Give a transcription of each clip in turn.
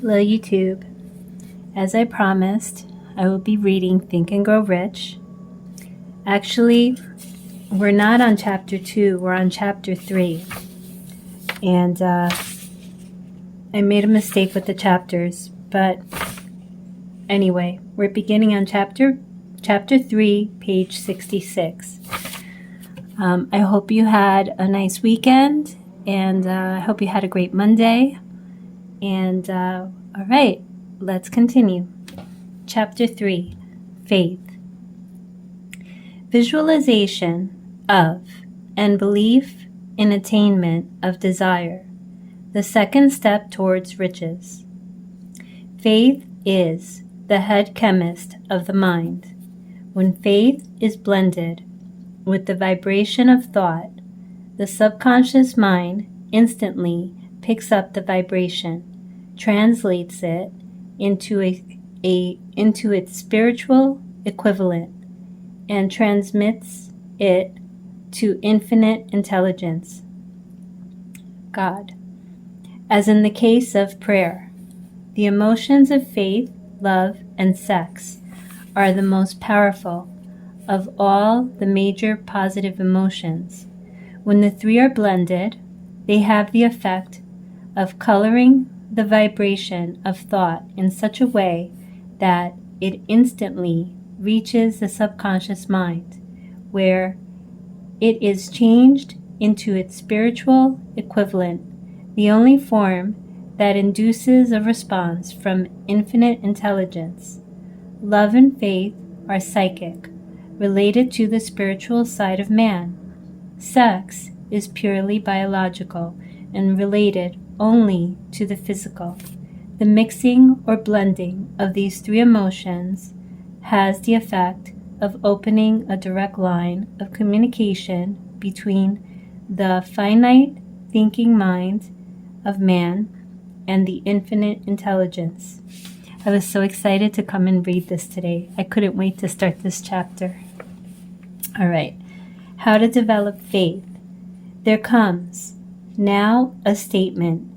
Hello, YouTube. As I promised, I will be reading Think and Grow Rich. Actually, we're not on chapter 2, we're on chapter 3. And I made a mistake with the chapters, but anyway, we're beginning on chapter 3, page 66. I hope you had a nice weekend, and I hope you had a great Monday. And all right, let's continue. Chapter 3, Faith. Visualization of and belief in attainment of desire, the second step towards riches. Faith is the head chemist of the mind. When faith is blended with the vibration of thought, the subconscious mind instantly picks up the vibration, translates it into its spiritual equivalent, and transmits it to infinite intelligence, God. As in the case of prayer, the emotions of faith, love, and sex are the most powerful of all the major positive emotions. When the three are blended, they have the effect of coloring the vibration of thought in such a way that it instantly reaches the subconscious mind, where it is changed into its spiritual equivalent, the only form that induces a response from infinite intelligence. Love and faith are psychic, related to the spiritual side of man. Sex is purely biological and related only to the physical. The mixing or blending of these three emotions has the effect of opening a direct line of communication between the finite thinking mind of man and the infinite intelligence. I was so excited to come and read this today. I couldn't wait to start this chapter. All right. How to develop faith. There comes now a statement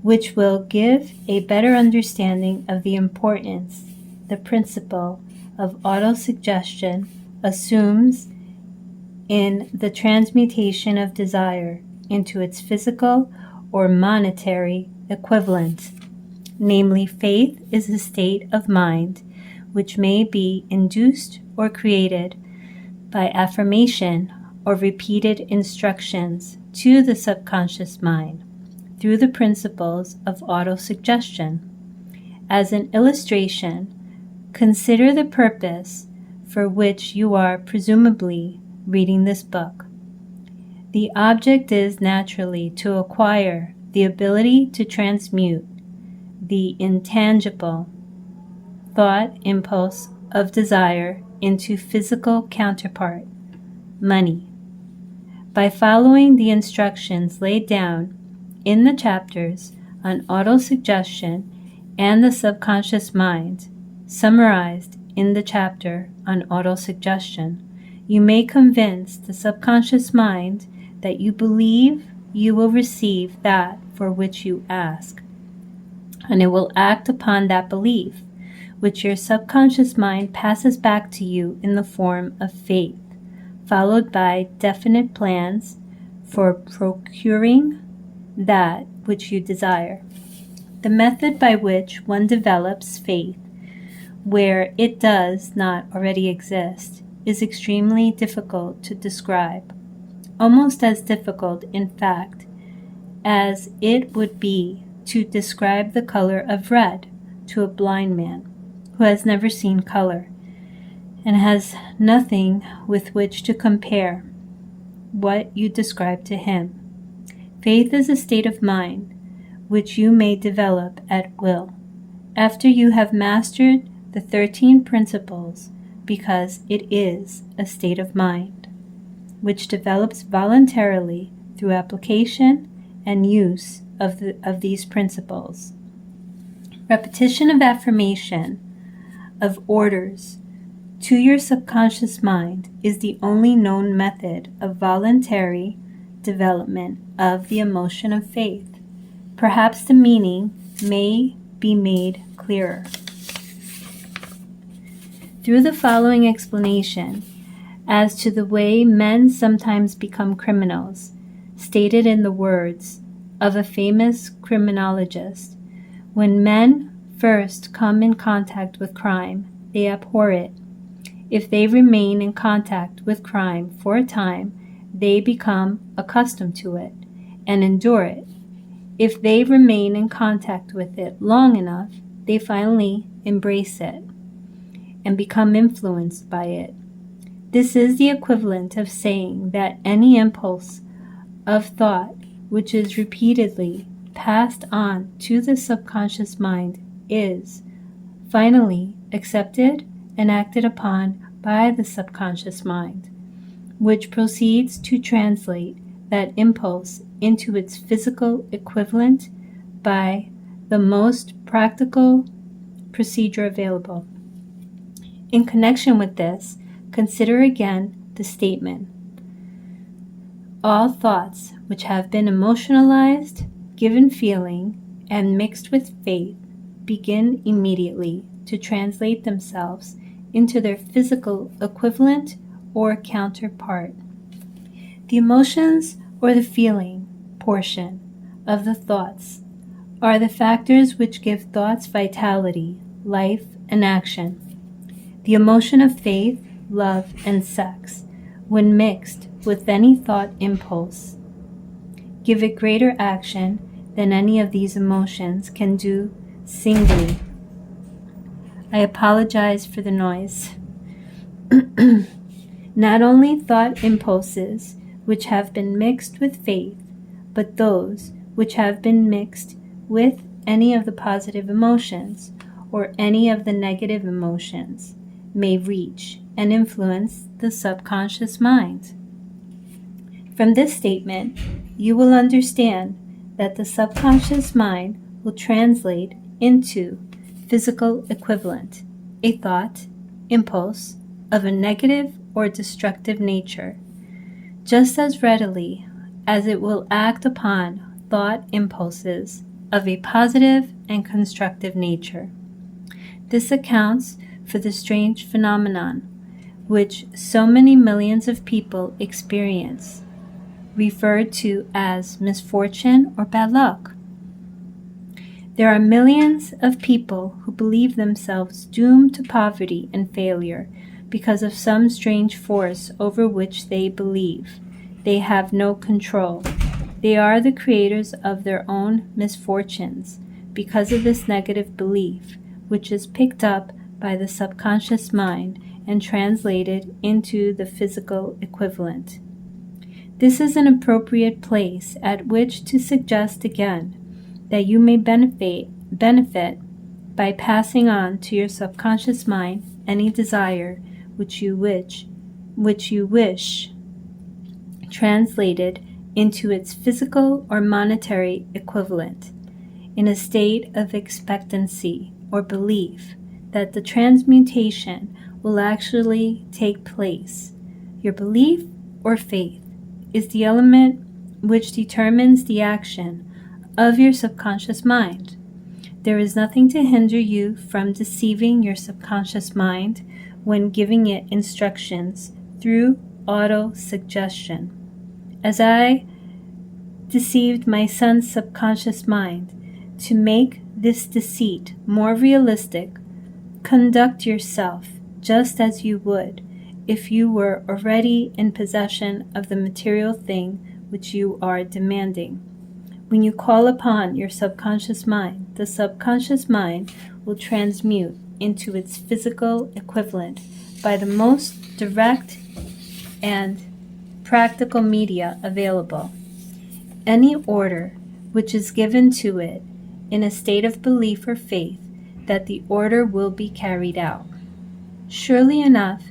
which will give a better understanding of the importance the principle of autosuggestion assumes in the transmutation of desire into its physical or monetary equivalent. Namely, faith is a state of mind which may be induced or created by affirmation or repeated instructions to the subconscious mind through the principles of autosuggestion. As an illustration, consider the purpose for which you are presumably reading this book. The object is naturally to acquire the ability to transmute the intangible thought impulse of desire into physical counterpart, money. By following the instructions laid down in the chapters on autosuggestion and the subconscious mind, summarized in the chapter on autosuggestion, you may convince the subconscious mind that you believe you will receive that for which you ask, and it will act upon that belief, which your subconscious mind passes back to you in the form of faith, followed by definite plans for procuring that which you desire. The method by which one develops faith where it does not already exist is extremely difficult to describe, almost as difficult, in fact, as it would be to describe the color of red to a blind man who has never seen color and has nothing with which to compare what you describe to him. Faith is a state of mind which you may develop at will after you have mastered the 13 principles, because it is a state of mind which develops voluntarily through application and use of these principles. Repetition of affirmation of orders to your subconscious mind is the only known method of voluntary development of the emotion of faith. Perhaps the meaning may be made clearer. Through the following explanation as to the way men sometimes become criminals, stated in the words of a famous criminologist, when men first come in contact with crime, they abhor it. If they remain in contact with crime for a time, they become accustomed to it and endure it. If they remain in contact with it long enough, they finally embrace it and become influenced by it. This is the equivalent of saying that any impulse of thought which is repeatedly passed on to the subconscious mind is finally accepted and acted upon by the subconscious mind, which proceeds to translate that impulse into its physical equivalent by the most practical procedure available. In connection with this, consider again the statement: all thoughts which have been emotionalized, given feeling, and mixed with faith begin immediately to translate themselves into their physical equivalent or counterpart. The emotions or the feeling portion of the thoughts are the factors which give thoughts vitality, life, and action. The emotion of faith, love, and sex, when mixed with any thought impulse, give it greater action than any of these emotions can do singly. I apologize for the noise. Not only thought impulses which have been mixed with faith, but those which have been mixed with any of the positive emotions or any of the negative emotions may reach and influence the subconscious mind. From this statement, you will understand that the subconscious mind will translate into physical equivalent a thought, impulse of a negative or destructive nature, just as readily as it will act upon thought impulses of a positive and constructive nature. This accounts for the strange phenomenon which so many millions of people experience, referred to as misfortune or bad luck. There are millions of people who believe themselves doomed to poverty and failure because of some strange force over which they believe they have no control. They are the creators of their own misfortunes because of this negative belief, which is picked up by the subconscious mind and translated into the physical equivalent. This is an appropriate place at which to suggest again that you may benefit by passing on to your subconscious mind any desire which you wish translated into its physical or monetary equivalent, in a state of expectancy or belief that the transmutation will actually take place. Your belief or faith is the element which determines the action of your subconscious mind. There is nothing to hinder you from deceiving your subconscious mind when giving it instructions through auto-suggestion. As I deceived my son's subconscious mind to make this deceit more realistic, conduct yourself just as you would if you were already in possession of the material thing which you are demanding. When you call upon your subconscious mind, the subconscious mind will transmute into its physical equivalent by the most direct and practical media available. Any order which is given to it in a state of belief or faith that the order will be carried out, surely enough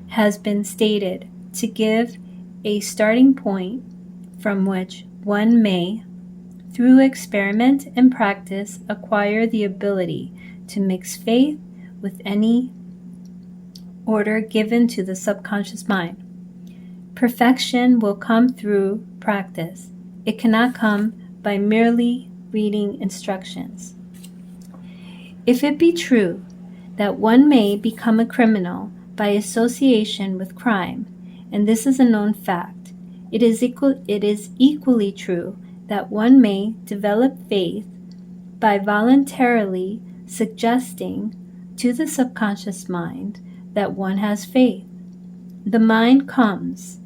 has been stated to give a starting point from which one may, through experiment and practice, acquire the ability to mix faith with any order given to the subconscious mind. Perfection will come through practice. It cannot come by merely reading instructions. If it be true that one may become a criminal by association with crime, and this is a known fact, it is equally true that one may develop faith by voluntarily suggesting to the subconscious mind that one has faith. The mind comes,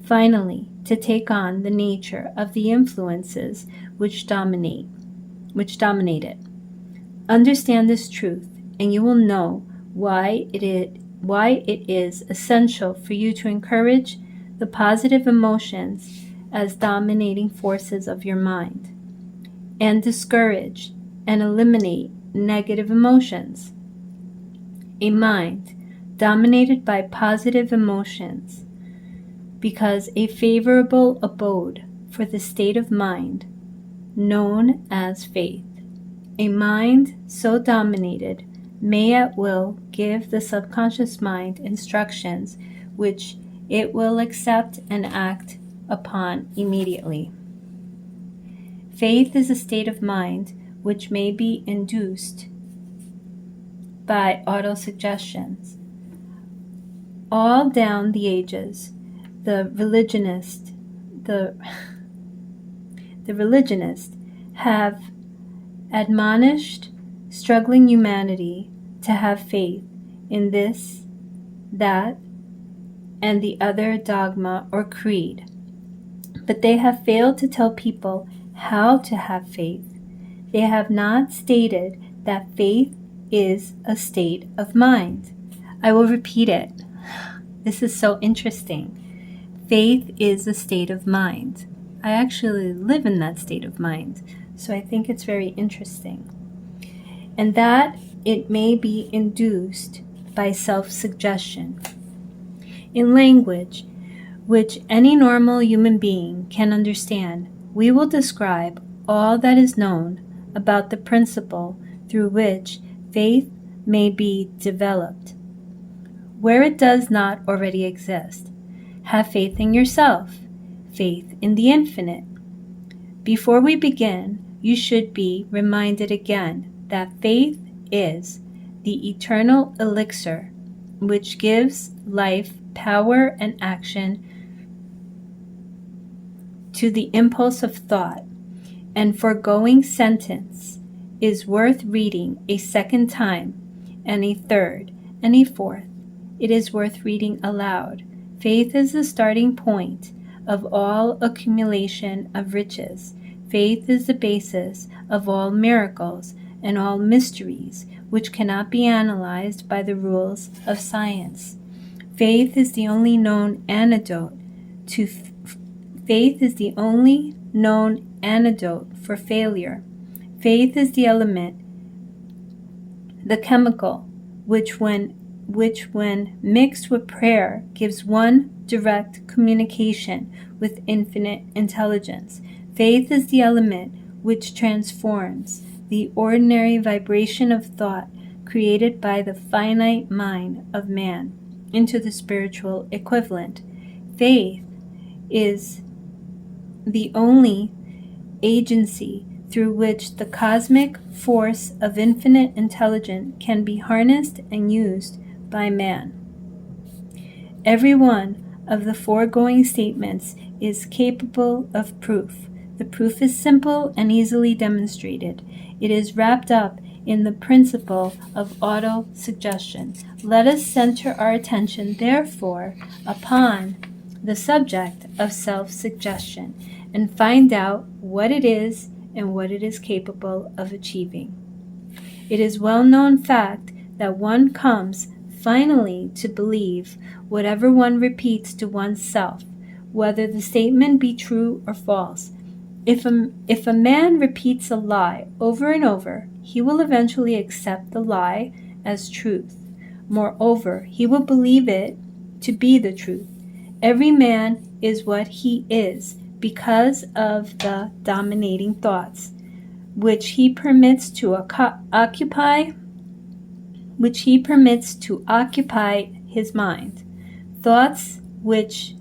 finally, to take on the nature of the influences which dominate it. Understand this truth, and you will know why it is essential for you to encourage the positive emotions as dominating forces of your mind, and discourage and eliminate negative emotions. A mind dominated by positive emotions because a favorable abode for the state of mind known as faith. A mind so dominated may at will give the subconscious mind instructions which it will accept and act upon immediately. Faith is a state of mind which may be induced by autosuggestions. All down the ages, the religionists have admonished struggling humanity to have faith in this, that, and the other dogma or creed. But they have failed to tell people how to have faith. They have not stated that faith is a state of mind. I will repeat it. This is so interesting. Faith is a state of mind. I actually live in that state of mind, so I think it's very interesting. And that it may be induced by self-suggestion. In language which any normal human being can understand, we will describe all that is known about the principle through which faith may be developed. Where it does not already exist, have faith in yourself, faith in the infinite. Before we begin, you should be reminded again that faith is the eternal elixir which gives life, power, and action to the impulse of thought, and foregoing sentence is worth reading a second time, and a third, and a fourth. It is worth reading aloud. Faith is the starting point of all accumulation of riches. Faith is the basis of all miracles and all mysteries which cannot be analyzed by the rules of science. Faith is the only known antidote to Faith is the only known antidote for failure. Faith is the element, the chemical, which when mixed with prayer gives one direct communication with infinite intelligence. Faith is the element which transforms the ordinary vibration of thought created by the finite mind of man into the spiritual equivalent. Faith is the only agency through which the cosmic force of infinite intelligence can be harnessed and used by man. Every one of the foregoing statements is capable of proof. The proof is simple and easily demonstrated. It is wrapped up in the principle of auto-suggestion. Let us center our attention, therefore, upon the subject of self-suggestion and find out what it is and what it is capable of achieving. It is well-known fact that one comes finally to believe whatever one repeats to oneself, whether the statement be true or false. If a man repeats a lie over and over, he will eventually accept the lie as truth. Moreover, he will believe it to be the truth. Every man is what he is because of the dominating thoughts, which he permits to occupy his mind. Thoughts which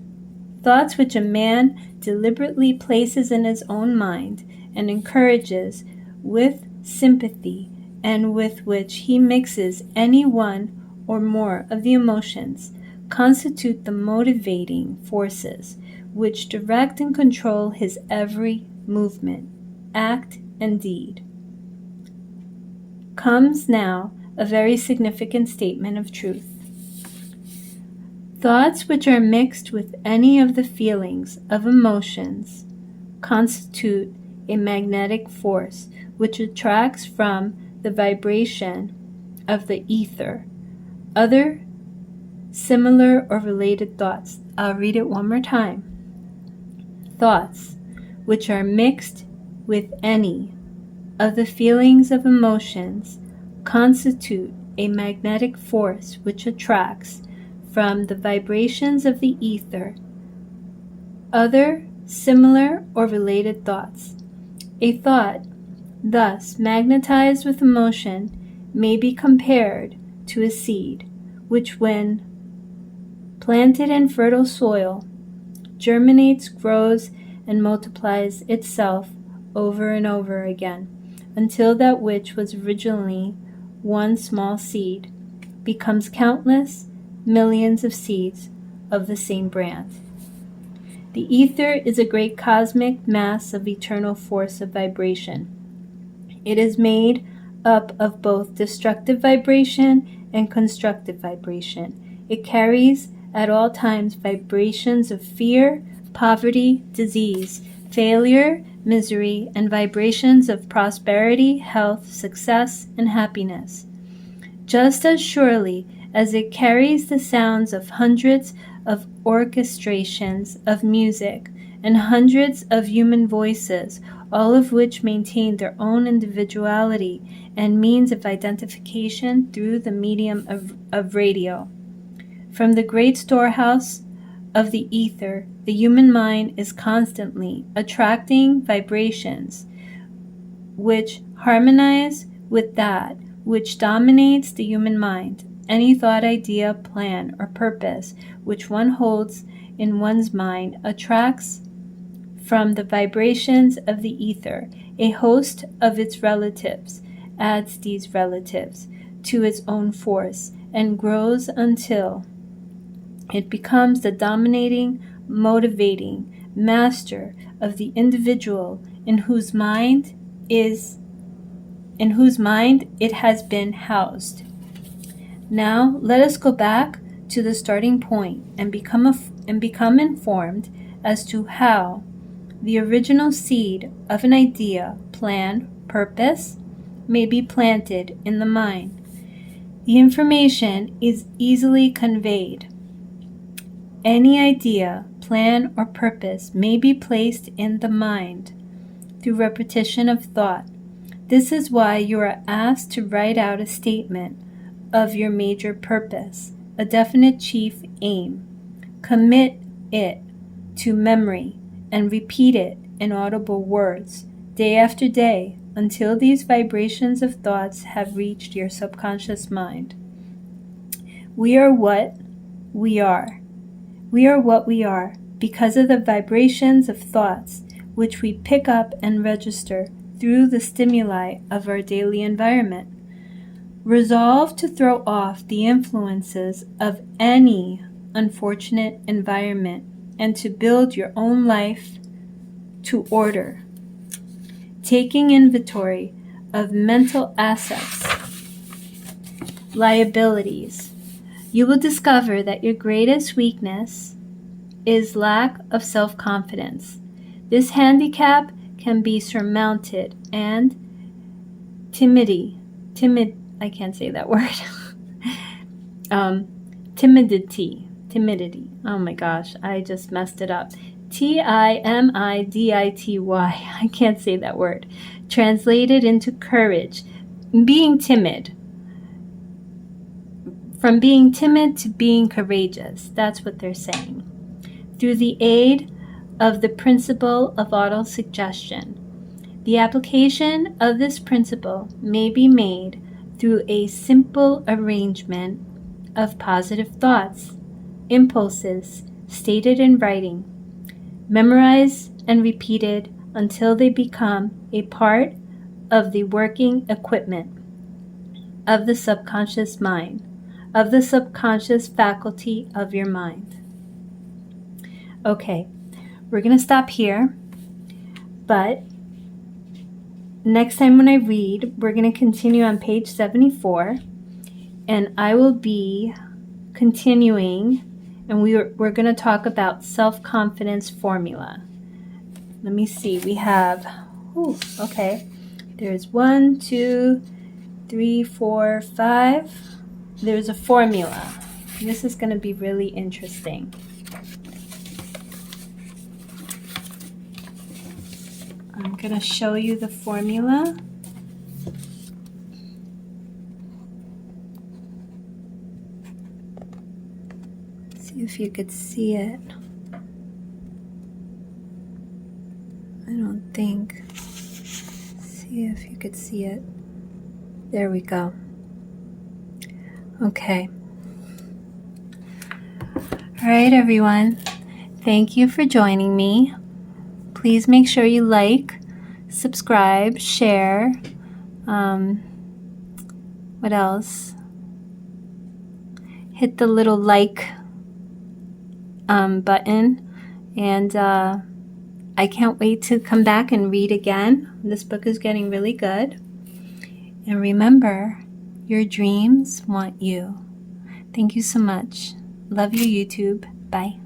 a man deliberately places in his own mind and encourages with sympathy and with which he mixes any one or more of the emotions constitute the motivating forces which direct and control his every movement, act, and deed. Comes now a very significant statement of truth. Thoughts which are mixed with any of the feelings of emotions constitute a magnetic force which attracts from the vibration of the ether other similar or related thoughts. I'll read it one more time. Thoughts which are mixed with any of the feelings of emotions constitute a magnetic force which attracts from the vibrations of the ether other similar or related thoughts. A thought thus magnetized with emotion may be compared to a seed which, when planted in fertile soil, germinates, grows, and multiplies itself over and over again until that which was originally one small seed becomes countless millions of seeds of the same brand. The ether is a great cosmic mass of eternal force of vibration. It is made up of both destructive vibration and constructive vibration. It carries at all times vibrations of fear, poverty, disease, failure, misery, and vibrations of prosperity, health, success, and happiness. Just as surely as it carries the sounds of hundreds of orchestrations of music and hundreds of human voices, all of which maintain their own individuality and means of identification through the medium of radio. From the great storehouse of the ether, the human mind is constantly attracting vibrations which harmonize with that which dominates the human mind. Any thought, idea, plan, or purpose which one holds in one's mind attracts from the vibrations of the ether a host of its relatives, adds these relatives to its own force, and grows until it becomes the dominating, motivating master of the individual in whose mind it has been housed. Now let us go back to the starting point and become informed as to how the original seed of an idea, plan, purpose may be planted in the mind. The information is easily conveyed. Any idea, plan, or purpose may be placed in the mind through repetition of thought. This is why you are asked to write out a statement of your major purpose, a definite chief aim. Commit it to memory and repeat it in audible words, day after day, until these vibrations of thoughts have reached your subconscious mind. We are what we are. We are what we are because of the vibrations of thoughts which we pick up and register through the stimuli of our daily environment. Resolve to throw off the influences of any unfortunate environment and to build your own life to order. Taking inventory of mental assets, liabilities, you will discover that your greatest weakness is lack of self-confidence. This handicap can be surmounted and timidity, oh my gosh, I just messed it up. timidity, I can't say that word. Translated into courage, being timid. From being timid to being courageous, that's what they're saying. Through the aid of the principle of autosuggestion. The application of this principle may be made through a simple arrangement of positive thoughts, impulses stated in writing, memorized and repeated until they become a part of the working equipment of the subconscious mind, of the subconscious faculty of your mind. Okay, we're going to stop here, but next time when I read, we're going to continue on page 74, and I will be continuing, and we're going to talk about self-confidence formula. Let me see. We have, okay. There's 1, 2, 3, 4, 5. There's a formula. This is going to be really interesting. I'm going to show you the formula. See if you could see it. I don't think. See if you could see it. There we go. Okay. All right, everyone. Thank you for joining me. Please make sure you like, subscribe, share. What else? Hit the little like button. And I can't wait to come back and read again. This book is getting really good. And remember, your dreams want you. Thank you so much. Love you, YouTube. Bye.